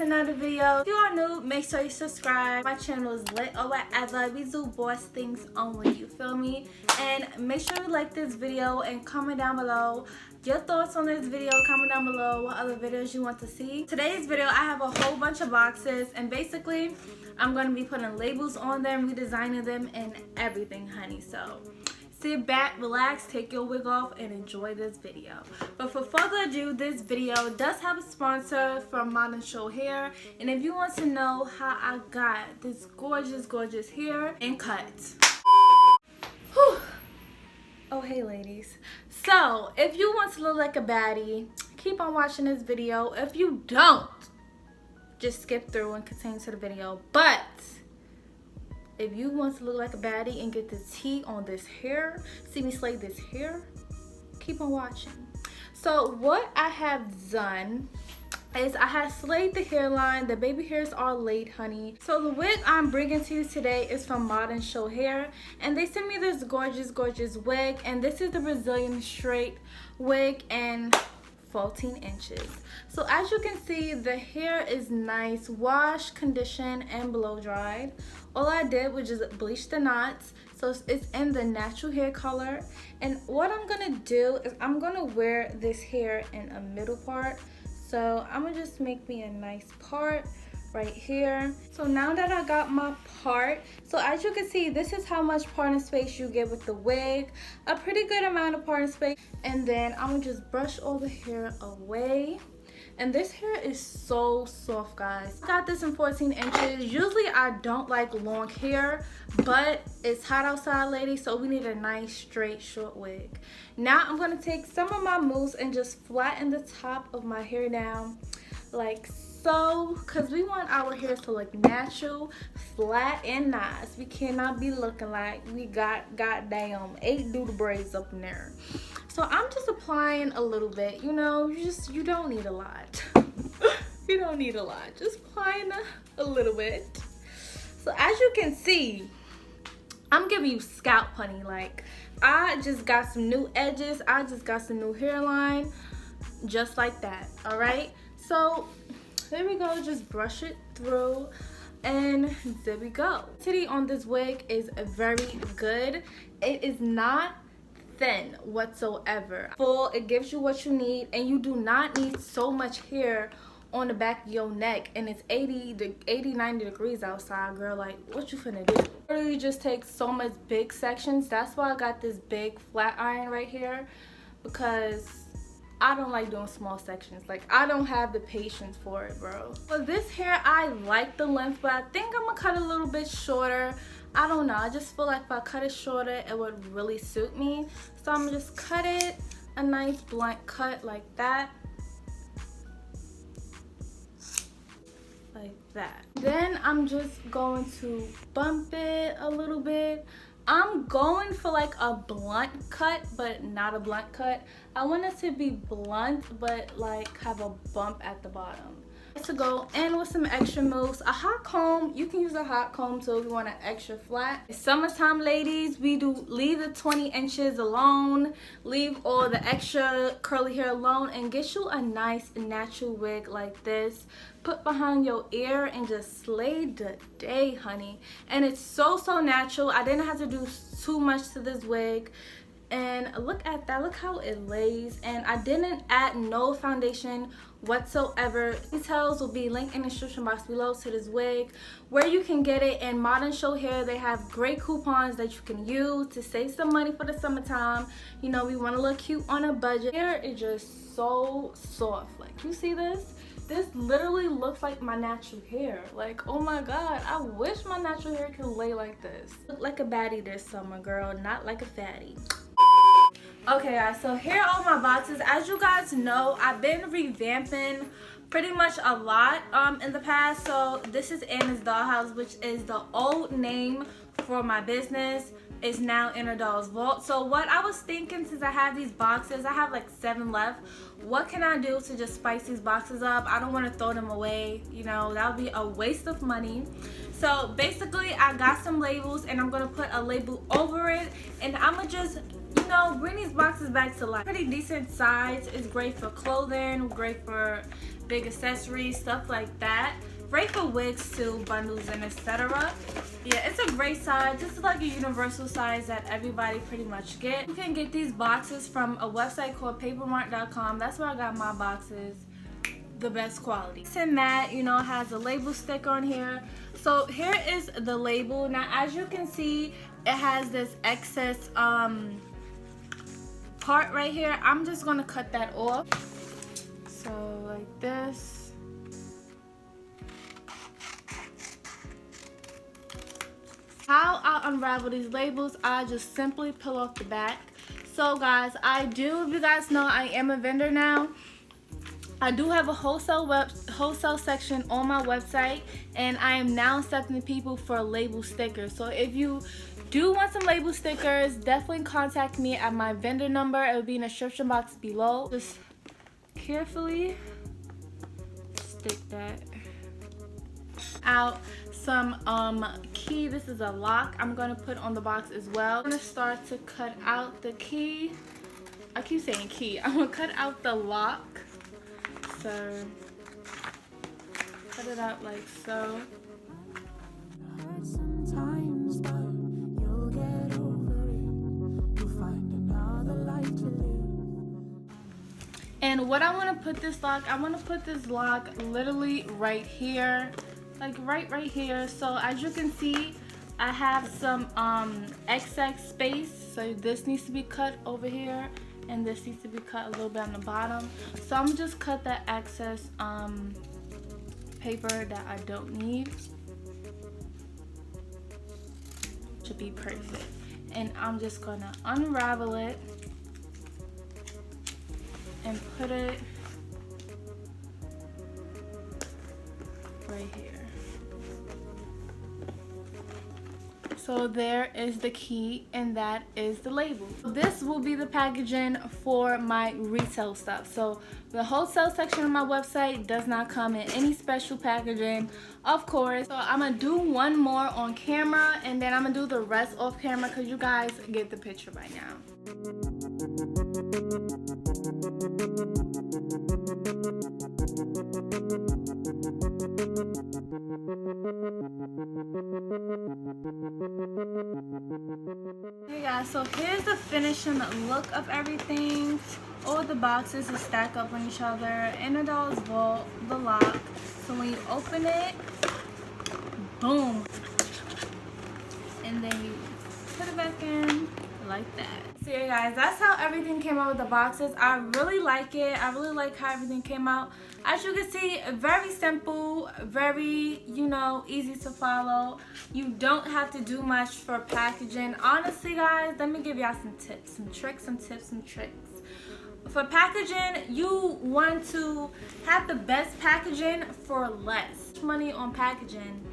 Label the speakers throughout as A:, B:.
A: to another video. If you are new, make sure you subscribe. My channel is lit or whatever. We do boss things only, you feel me? And make sure you like this video and comment down below your thoughts on this video. Comment down below what other videos you want to see. Today's video, I have a whole bunch of boxes, and basically I'm going to be putting labels on them, redesigning them, and everything, honey. So sit back, relax, take your wig off, and enjoy this video. But for further ado, this video does have a sponsor from Modern Show Hair. And if you want to know how I got this gorgeous hair and cut. Whew. Oh, hey ladies. So, if you want to look like a baddie, keep on watching this video. If you don't, just skip through and continue to the video. But if you want to look like a baddie and get the tea on this hair, see me slay this hair, keep on watching. So what I have done is I have slayed the hairline. The baby hairs are laid, honey. So the wig I'm bringing to you today is from Modern Show Hair, and they sent me this gorgeous wig, and this is the Brazilian straight wig and 14 inches. So as you can see, the hair is nice, washed, conditioned, and blow dried. All I did was just bleach the knots, so it's in the natural hair color. And what I'm gonna do is I'm gonna wear this hair in a middle part. So I'm gonna just make me a nice part right here. So now that I got my part, so as you can see, this is how much parting space you get with the wig. A pretty good amount of parting space. And then I'm gonna just brush all the hair away. And this hair is so soft, guys. I got this in 14 inches. Usually I don't like long hair, but it's hot outside, ladies, so we need a nice straight short wig. Now I'm gonna take some of my mousse and just flatten the top of my hair down like so, because we want our hair to look natural, flat, and nice. We cannot be looking like we got goddamn 8 doodle braids up in there. So I'm just applying a little bit, you know, you don't need a lot. You don't need a lot, just applying a little bit. So as you can see, I'm giving you scalp, honey. Like, I just got some new edges, I just got some new hairline, just like that, all right? So there we go, just brush it through, and there we go. Density on this wig is very good. It is not thin whatsoever. Full, it gives you what you need, and you do not need so much hair on the back of your neck, and it's 90 degrees outside, girl. Like, what you finna do? Literally just take so much big sections. That's why I got this big flat iron right here, because I don't like doing small sections. Like, I don't have the patience for it, bro. For this hair, I like the length, but I think I'm gonna cut it a little bit shorter. I don't know, I just feel like if I cut it shorter, it would really suit me. So I'm gonna just cut it a nice blunt cut like that. Like that. Then I'm just going to bump it a little bit. I'm going for like a blunt cut, but not a blunt cut. I want it to be blunt, but like have a bump at the bottom. To go in with some extra mousse, a hot comb. You can use a hot comb too if you want it extra flat. It's summertime, ladies. We do leave the 20 inches alone, leave all the extra curly hair alone, and get you a nice natural wig like this. Put behind your ear and just slay the day, honey. And it's so natural. I didn't have to do too much to this wig. And look at that, look how it lays. And I didn't add no foundation whatsoever. Details will be linked in the description box below to this wig, where you can get it. And Modern Show Hair, they have great coupons that you can use to save some money for the summertime. You know, we want to look cute on a budget. Hair is just so soft. Like, you see this? This literally looks like my natural hair. Like, oh my god, I wish my natural hair could lay like this. Look like a baddie this summer, girl, not like a fatty. Okay, guys, so here are all my boxes. As you guys know, I've been revamping pretty much a lot in the past. So this is Anna's Dollhouse, which is the old name for my business. Is now Inner Doll's Vault. So what I was thinking, since I have these boxes, I have like 7 left, what can I do to just spice these boxes up? I don't want to throw them away, you know, that would be a waste of money. So basically I got some labels, and I'm gonna put a label over it, and I'm gonna just you know, bring these boxes back to life. Pretty decent size. It's great for clothing, great for big accessories, stuff like that. Great for wigs too, bundles and etc. Yeah, it's a great size. This is like a universal size that everybody pretty much get. You can get these boxes from a website called papermart.com. That's where I got my boxes. The best quality. And that, you know, has a label sticker on here. So here is the label. Now as you can see, it has this excess part right here. I'm just gonna cut that off. So like this. How I unravel these labels, I just simply peel off the back. So guys, if you guys know, I am a vendor now. I do have a wholesale section on my website, and I am now accepting people for label stickers. So if you do want some label stickers, definitely contact me at my vendor number. It will be in the description box below. Just carefully stick that out. Some key. This is a lock I'm gonna put on the box as well. I'm gonna start to cut out the key. I keep saying key. I'm gonna cut out the lock. So cut it out like so. Sometimes, but you'll get over it. You'll find another life to live. And what I want to put this lock, I want to put this lock literally right here, like right here. So as you can see, I have some excess space, so this needs to be cut over here, and this needs to be cut a little bit on the bottom. So I'm just cut that excess paper that I don't need. Should be perfect. And I'm just gonna unravel it and put it right here. So there is the key, and that is the label. This will be the packaging for my retail stuff. So the wholesale section of my website does not come in any special packaging, of course. So I'm gonna do one more on camera, and then I'm gonna do the rest off camera because you guys get the picture by now. Hey guys, so here's the finishing look of everything. All the boxes are stacked up on each other in a doll's vault, the lock. So when you open it, boom, and then you put it back in like that. So yeah guys, that's how everything came out with the boxes. I really like it. I really like how everything came out. As you can see, very simple, very, you know, easy to follow. You don't have to do much for packaging. Honestly guys, let me give y'all some tips, some tricks. For packaging, you want to have the best packaging for less money on packaging.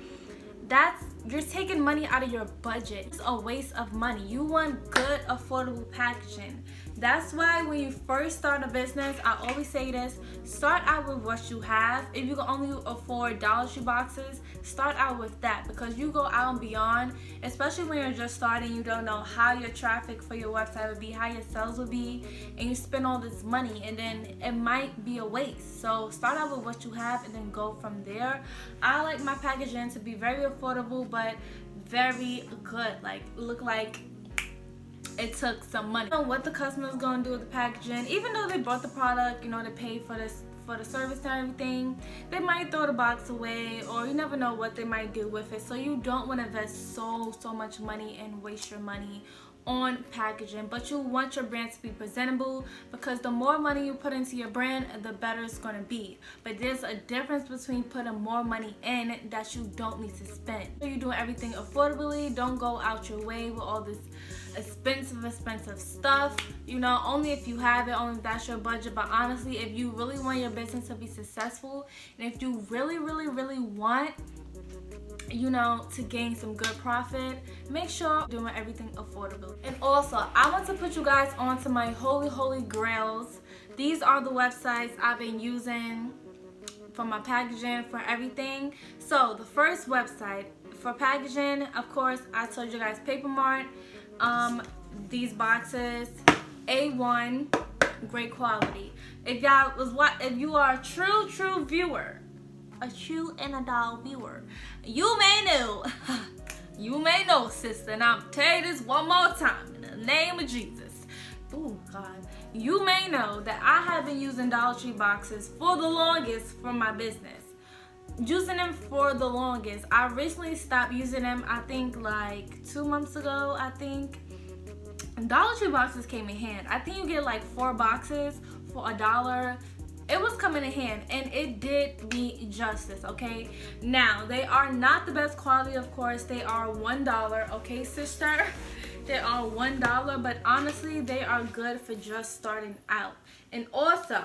A: You're taking money out of your budget. It's a waste of money. You want good, affordable packaging. That's why when you first start a business, I always say this, start out with what you have. If you can only afford Dollar Tree boxes, start out with that, because you go out and beyond, especially when you're just starting. You don't know how your traffic for your website would be, how your sales would be, and you spend all this money and then it might be a waste. So start out with what you have and then go from there. I like my packaging to be very affordable but very good, like look like it took some money. I don't know what the customer is going to do with the packaging. Even though they bought the product, you know, they paid for the service and everything, they might throw the box away, or you never know what they might do with it. So you don't want to invest so much money and waste your money on packaging. But you want your brand to be presentable, because the more money you put into your brand, the better it's going to be. But there's a difference between putting more money in that you don't need to spend. So you're doing everything affordably. Don't go out your way with all this expensive stuff, you know, only if you have it, only if that's your budget. But honestly, if you really want your business to be successful, and if you really want, you know, to gain some good profit, make sure you're doing everything affordable. And also, I want to put you guys on to my holy grails. These are the websites I've been using for my packaging, for everything. So the first website for packaging, of course, I told you guys, Paper Mart. these boxes, A1, great quality. If you are a true viewer, a true and adult viewer, you may know, you may know, sister, and I'm telling you this one more time in the name of Jesus. Oh God, you may know that I have been using Dollar Tree boxes for the longest for my business. Using them for the longest. I recently stopped using them, I think like 2 months ago. I think Dollar Tree boxes came in hand. I think you get like 4 boxes for $1. It was coming in hand and it did me justice, okay? Now, they are not the best quality, of course. They are $1, okay, sister? They are $1, but honestly, they are good for just starting out. And also,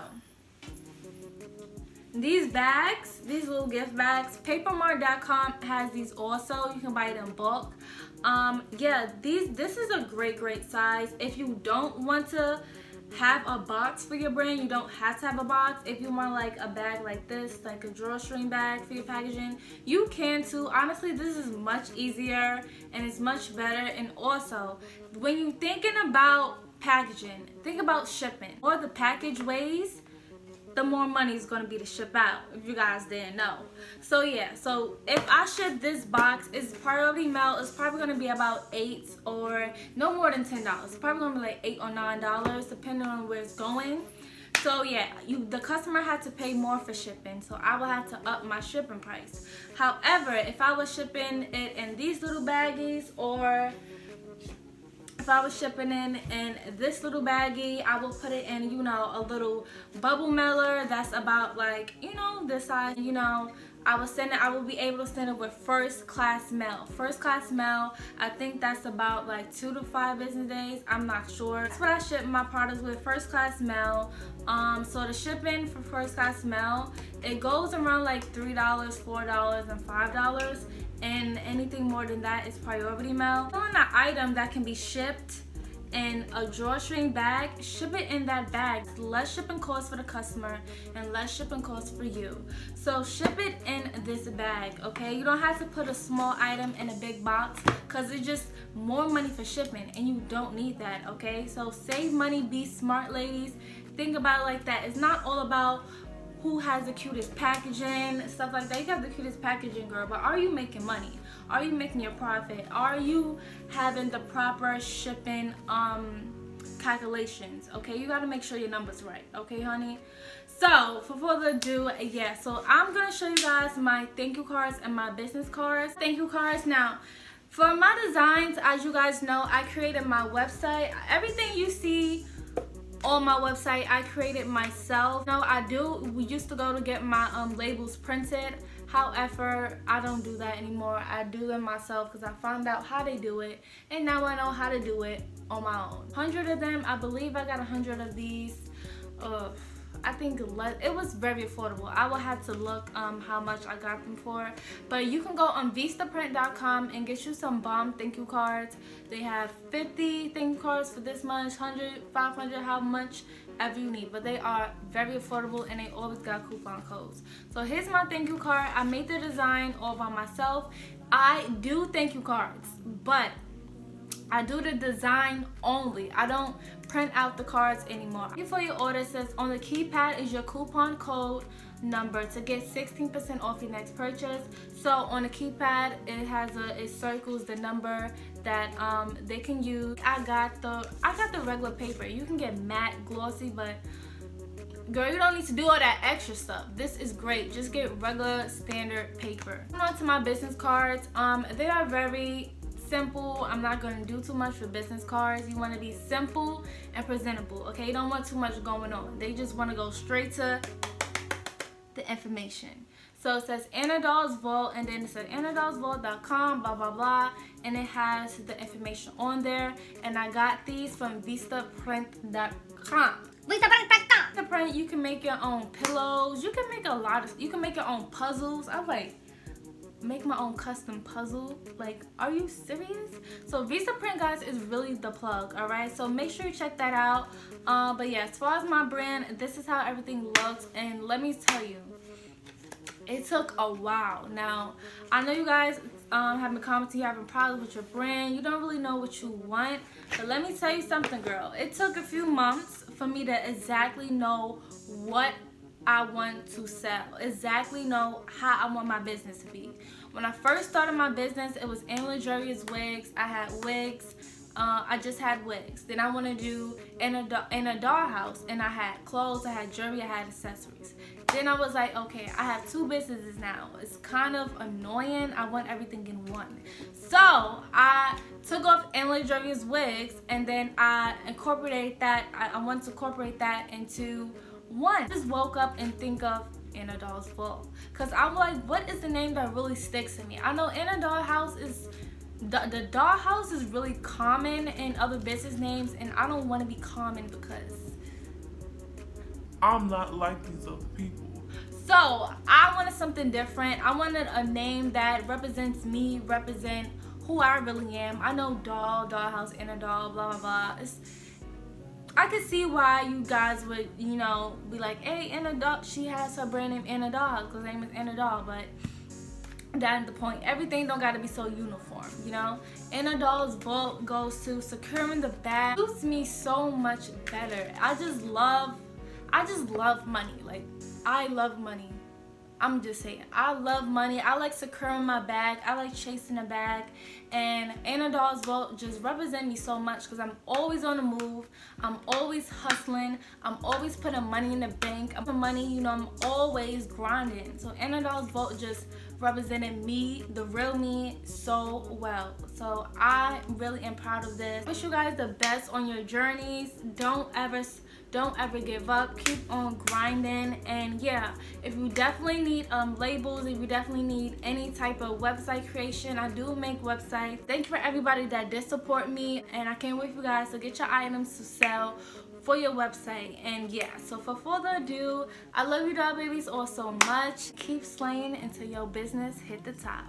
A: these bags, these little gift bags, papermart.com has these also. You can buy it in bulk. Yeah, this is a great size. If you don't want to have a box for your brand, you don't have to have a box. If you want like a bag like this, like a drawstring bag for your packaging, you can too. Honestly, this is much easier and it's much better. And also, when you're thinking about packaging, think about shipping. The more the package weighs, the more money is going to be to ship out, if you guys didn't know. So yeah, so if I ship this box, it's priority mail, it's probably going to be about $8 or no more than $10. It's probably going to be like $8 or $9 depending on where it's going. So yeah, the customer had to pay more for shipping, so I will have to up my shipping price. However, if I was shipping it in these little baggies, or if I was shipping in this little baggie, I will put it in, you know, a little bubble mailer that's about like, you know, this size, you know. I will be able to send it with first class mail. First class mail, I think that's about like 2 to 5 business days. I'm not sure. That's what I ship my products with, first class mail. So the shipping for first class mail, it goes around like $3, $4, and $5. And anything more than that is priority mail. On an item that can be shipped in a drawstring bag, ship it in that bag. Less shipping costs for the customer and less shipping costs for you. So ship it in this bag, okay? You don't have to put a small item in a big box because it's just more money for shipping and you don't need that, okay? So save money, be smart, ladies. Think about it like that. It's not all about who has the cutest packaging, stuff like that. You got the cutest packaging, girl, but are you making money? Are you making your profit? Are you having the proper shipping calculations? Okay, you gotta make sure your numbers right, okay, honey? So for further ado, yeah, so I'm gonna show you guys my thank you cards and my business cards. Thank you cards. Now, for my designs, as you guys know, I created my website. Everything you see on my website, I created myself. No, we used to go to get my labels printed. However, I don't do that anymore. I do them myself because I found out how they do it, and now I know how to do it on my own. 100 of them, I believe I got 100 of these. I think it was very affordable. I will have to look how much I got them for, but you can go on vistaprint.com and get you some bomb thank you cards. They have 50 thank you cards for this much, 100, 500, how much ever you need, but they are very affordable and they always got coupon codes. So here's my thank you card. I made the design all by myself. I do thank you cards, but I do the design only. I don't print out the cards anymore. For your order, says on the keypad is your coupon code number to get 16% off your next purchase. So on the keypad, it circles the number that they can use. I got the regular paper. You can get matte glossy, but girl, you don't need to do all that extra stuff. This is great. Just get regular standard paper. On to my business cards. They are very simple. I'm not going to do too much for business cards. You want to be simple and presentable, okay? You don't want too much going on. They just want to go straight to the information. So it says Anna Dolls Vault, and then it says AnnaDollsVault.com, blah blah blah, and it has the information on there. And I got these from vistaprint.com. Vistaprint, you can make your own pillows. You can make you can make your own puzzles. I'm like, make my own custom puzzle. Like, are you serious? So Vistaprint, guys, is really the plug. All right, so make sure you check that out. But yeah, as far as my brand, this is how everything looks, and let me tell you, it took a while. Now I know you guys have been commenting you having problems with your brand. You don't really know what you want. But let me tell you something, girl. It took a few months for me to exactly know what I want to sell, exactly know how I want my business to be. When I first started my business, it was in luxurious wigs. I had wigs. I just had wigs. Then I want to do in a dollhouse, and I had clothes, I had jewelry, I had accessories. Then I was like, okay, I have 2 businesses now. It's kind of annoying. I want everything in one. So I took off in luxurious wigs, and then I incorporated that. I wanted to incorporate that into one. I just woke up and think of In a Doll's Vault, because I'm like, what is the name that really sticks to me? I know In a Dollhouse is the dollhouse is really common in other business names, and I don't want to be common because
B: I'm not like these other people.
A: So I wanted something different. I wanted a name that represents me, represent who I really am. I know dollhouse, In a Doll, blah blah blah. I could see why you guys would, you know, be like, hey, In a Doll, she has her brand name In a Doll because her name is In a Doll, but that's the point. Everything don't gotta be so uniform, you know. In a Doll's Vault goes to securing the bag. It suits me so much better. I just love money. Like, I love money. I'm just saying, I love money. I like securing my bag. I like chasing a bag. And In a Doll's Vault just represent me so much because I'm always on the move. I'm always hustling. I'm always putting money in the bank. I'm putting money, you know, I'm always grinding. So In a Doll's Vault just represented me, the real me, so well. So I really am proud of this. Wish you guys the best on your journeys. Don't ever give up. Keep on grinding. And yeah, if you definitely need labels, if you definitely need any type of website creation, I do make websites. Thank you for everybody that did support me, and I can't wait for you guys to get your items to sell for your website. And yeah, so for further ado, I love you doll babies all so much. Keep slaying until your business hit the top.